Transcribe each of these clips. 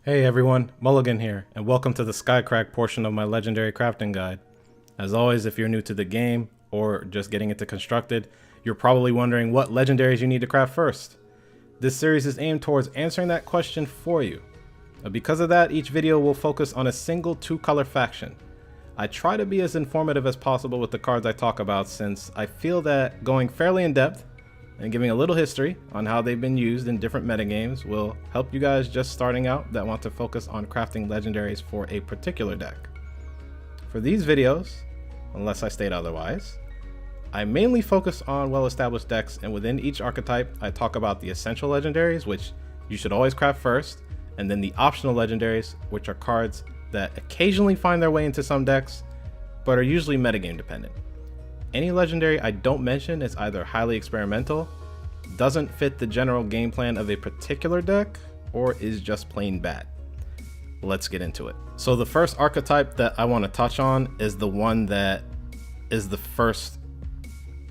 Hey everyone, Mulligan here, and welcome to the Skycrag portion of my legendary crafting guide. As always, if you're new to the game, or just getting into constructed, you're probably wondering what legendaries you need to craft first. This series is aimed towards answering that question for you. Because of that, each video will focus on a single two-color faction. I try to be as informative as possible with the cards I talk about, since I feel that going fairly in depth and giving a little history on how they've been used in different metagames will help you guys just starting out that want to focus on crafting legendaries for a particular deck. For these videos, unless I state otherwise, I mainly focus on well-established decks, and within each archetype I talk about the essential legendaries, which you should always craft first, and then the optional legendaries, which are cards that occasionally find their way into some decks, but are usually metagame dependent. Any legendary I don't mention is either highly experimental, doesn't fit the general game plan of a particular deck, or is just plain bad. Let's get into it. So the first archetype that I want to touch on is the one that is the first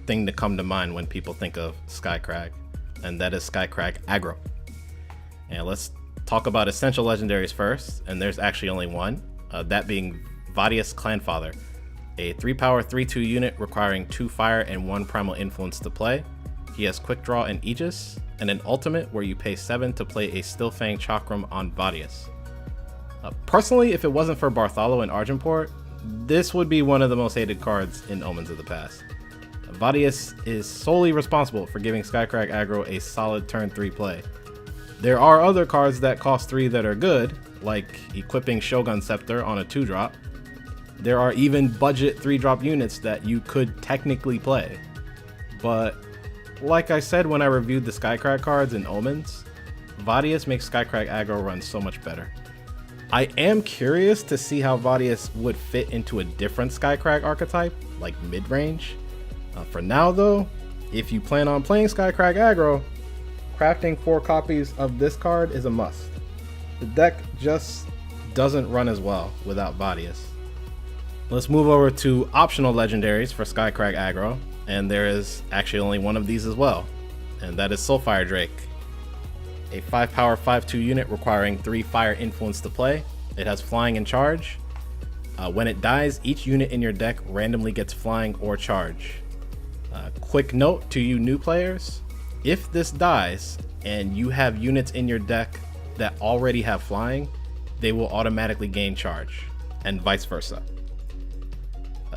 thing to come to mind when people think of Skycrag, and that is Skycrag aggro. And let's talk about essential legendaries first, and there's actually only one, that being Vadius Clanfather. A 3-power 3/2 unit requiring 2 fire and 1 primal influence to play. He has quick draw and Aegis, and an ultimate where you pay 7 to play a Stillfang Chakram on Vadius. Personally, if it wasn't for Bartholo and Argenport, this would be one of the most hated cards in Omens of the past. Vadius is solely responsible for giving Skycrag aggro a solid turn 3 play. There are other cards that cost 3 that are good, like equipping Shogun Scepter on a 2-drop. There are even budget 3-drop units that you could technically play. But like I said when I reviewed the Skycrag cards in Omens, Vadius makes Skycrag aggro run so much better. I am curious to see how Vadius would fit into a different Skycrag archetype, like mid-range. For now though, if you plan on playing Skycrag aggro, crafting 4 copies of this card is a must. The deck just doesn't run as well without Vadius. Let's move over to optional legendaries for Skycrag aggro, and there is actually only one of these as well, and that is Soulfire Drake. A 5-power 5/2 unit requiring 3 fire influence to play. It has flying and charge. When it dies, each unit in your deck randomly gets flying or charge. Quick note to you new players, if this dies and you have units in your deck that already have flying, they will automatically gain charge, and vice versa.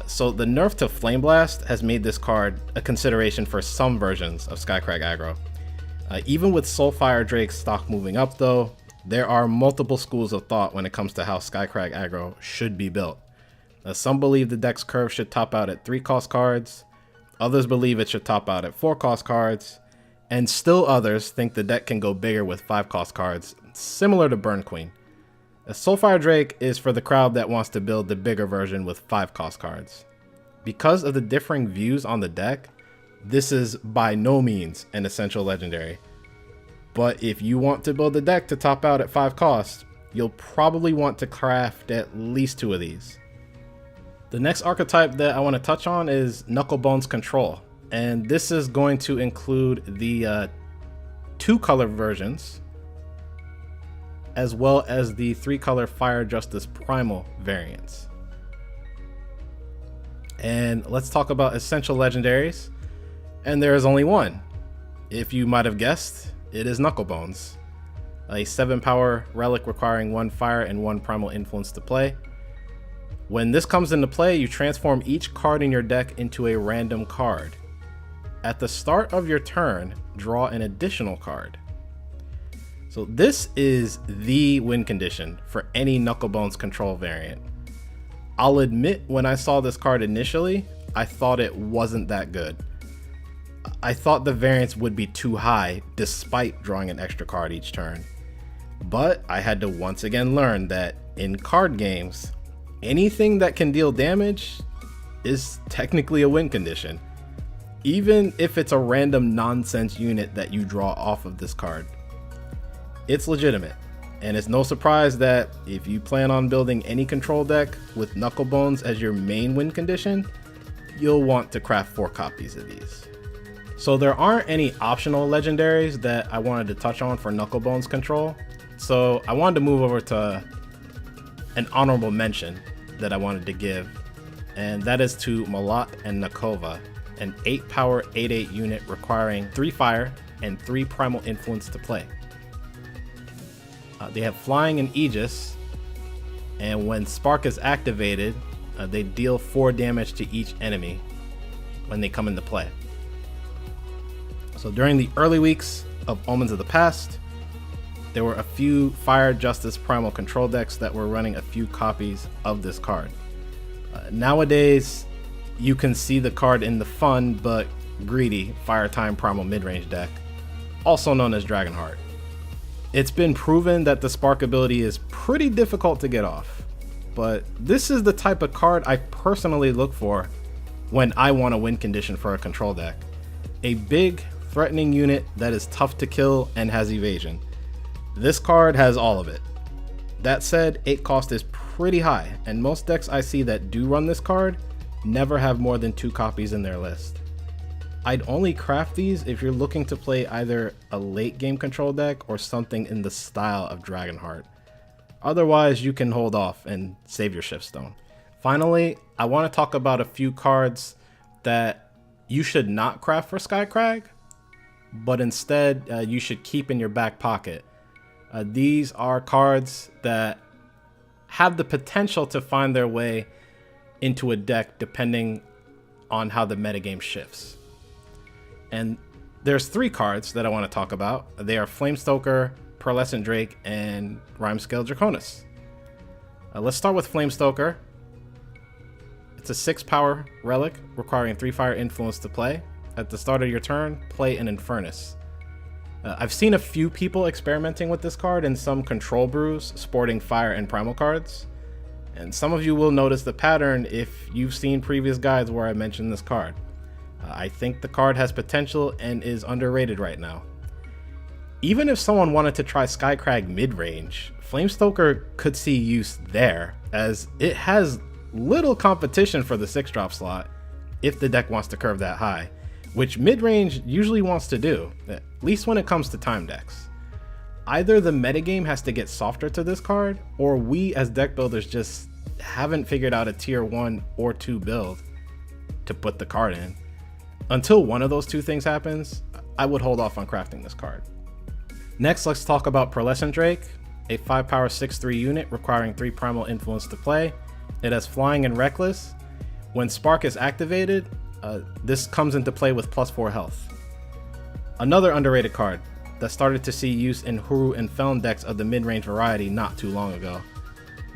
So the nerf to Flame Blast has made this card a consideration for some versions of Skycrag aggro. Even with Soulfire Drake's stock moving up though, there are multiple schools of thought when it comes to how Skycrag aggro should be built. Some believe the deck's curve should top out at 3-cost cards, others believe it should top out at 4-cost cards, and still others think the deck can go bigger with 5-cost cards, similar to Burn Queen. Soulfire Drake is for the crowd that wants to build the bigger version with 5-cost cards. Because of the differing views on the deck, this is by no means an essential legendary. But if you want to build a deck to top out at 5 cost, you'll probably want to craft at least 2 of these. The next archetype that I want to touch on is Knucklebones Control, and this is going to include the 2-color versions, as well as the 3-color Fire Justice Primal variants. And let's talk about essential legendaries, and there is only one. If you might have guessed, it is Knucklebones, a 7-power relic requiring 1 fire and 1 primal influence to play. When this comes into play, you transform each card in your deck into a random card. At the start of your turn, draw an additional card. So this is the win condition for any Knucklebones Control variant. I'll admit, when I saw this card initially, I thought it wasn't that good. I thought the variance would be too high despite drawing an extra card each turn. But I had to once again learn that in card games, anything that can deal damage is technically a win condition, even if it's a random nonsense unit that you draw off of this card. It's legitimate, and it's no surprise that if you plan on building any control deck with Knucklebones as your main win condition, you'll want to craft 4 copies of these. So there aren't any optional legendaries that I wanted to touch on for Knucklebones Control, So I wanted to move over to an honorable mention that I wanted to give, and that is to Malak and Nakova, an 8 power 8/8 unit requiring 3 fire and 3 primal influence to play. They have flying and Aegis, and when Spark is activated, they deal 4 damage to each enemy when they come into play. So during the early weeks of Omens of the Past, there were a few Fire Justice Primal control decks that were running a few copies of this card. Nowadays, you can see the card in the fun but greedy Fire Time Primal midrange deck, also known as Dragonheart. It's been proven that the Spark ability is pretty difficult to get off, but this is the type of card I personally look for when I want a win condition for a control deck. A big, threatening unit that is tough to kill and has evasion. This card has all of it. That said, 8 cost is pretty high, and most decks I see that do run this card never have more than 2 copies in their list. I'd only craft these if you're looking to play either a late game control deck or something in the style of Dragonheart. Otherwise, you can hold off and save your Shiftstone. Finally, I want to talk about a few cards that you should not craft for Skycrag, but instead you should keep in your back pocket. These are cards that have the potential to find their way into a deck depending on how the metagame shifts. And there's 3 cards that I want to talk about. They are Flamestoker, Pearlescent Drake, and Rhymescale Draconis. Let's start with Flamestoker. It's a 6 power relic requiring 3 fire influence to play. At the start of your turn, play an Infernus. I've seen a few people experimenting with this card in some control brews sporting fire and primal cards. And some of you will notice the pattern if you've seen previous guides where I mentioned this card. I think the card has potential and is underrated right now. Even if someone wanted to try Skycrag mid-range, Flamestoker could see use there, as it has little competition for the 6-drop slot if the deck wants to curve that high, which mid-range usually wants to do, at least when it comes to time decks. Either the metagame has to get softer to this card, or we as deck builders just haven't figured out a tier 1 or 2 build to put the card in. Until one of those 2 things happens, I would hold off on crafting this card. Next, let's talk about Pearlescent Drake, a 5 power 6/3 unit requiring 3 primal influence to play. It has flying and reckless. When Spark is activated, this comes into play with +4 health. Another underrated card that started to see use in Huru and Feln decks of the mid-range variety not too long ago.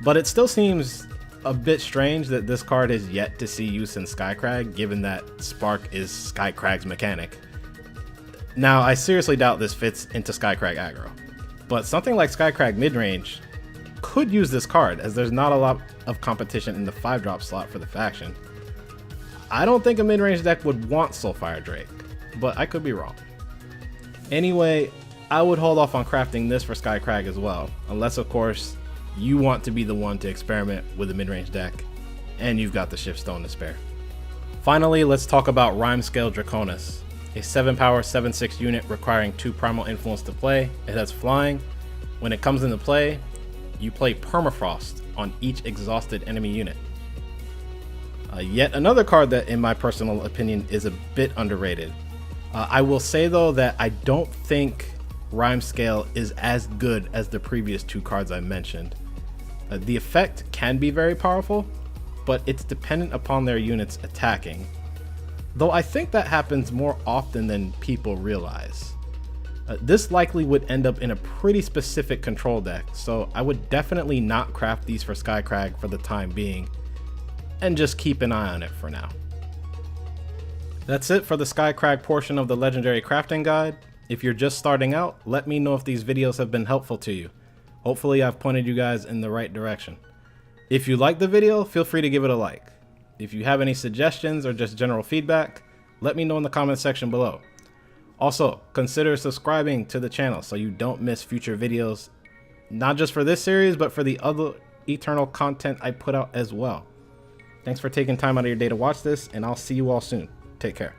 But it still seems a bit strange that this card is yet to see use in Skycrag, given that Spark is Skycrag's mechanic. Now, I seriously doubt this fits into Skycrag aggro, but something like Skycrag midrange could use this card, as there's not a lot of competition in the 5-drop slot for the faction. I don't think a midrange deck would want Soulfire Drake, but I could be wrong. Anyway, I would hold off on crafting this for Skycrag as well, unless of course you want to be the one to experiment with a midrange deck and you've got the Shiftstone to spare. Finally, let's talk about Rhymescale Draconis, a 7 power 7/6 unit requiring 2 primal influence to play. It has flying. When it comes into play, you play Permafrost on each exhausted enemy unit. Yet another card that, in my personal opinion, is a bit underrated. I will say though that I don't think Rhymescale is as good as the previous 2 cards I mentioned. The effect can be very powerful, but it's dependent upon their units attacking, though I think that happens more often than people realize. This likely would end up in a pretty specific control deck, so I would definitely not craft these for Skycrag for the time being, and just keep an eye on it for now. That's it for the Skycrag portion of the Legendary Crafting Guide. If you're just starting out, let me know if these videos have been helpful to you. Hopefully I've pointed you guys in the right direction. If you liked the video, feel free to give it a like. If you have any suggestions or just general feedback, let me know in the comment section below. Also, consider subscribing to the channel so you don't miss future videos, not just for this series, but for the other Eternal content I put out as well. Thanks for taking time out of your day to watch this, and I'll see you all soon. Take care.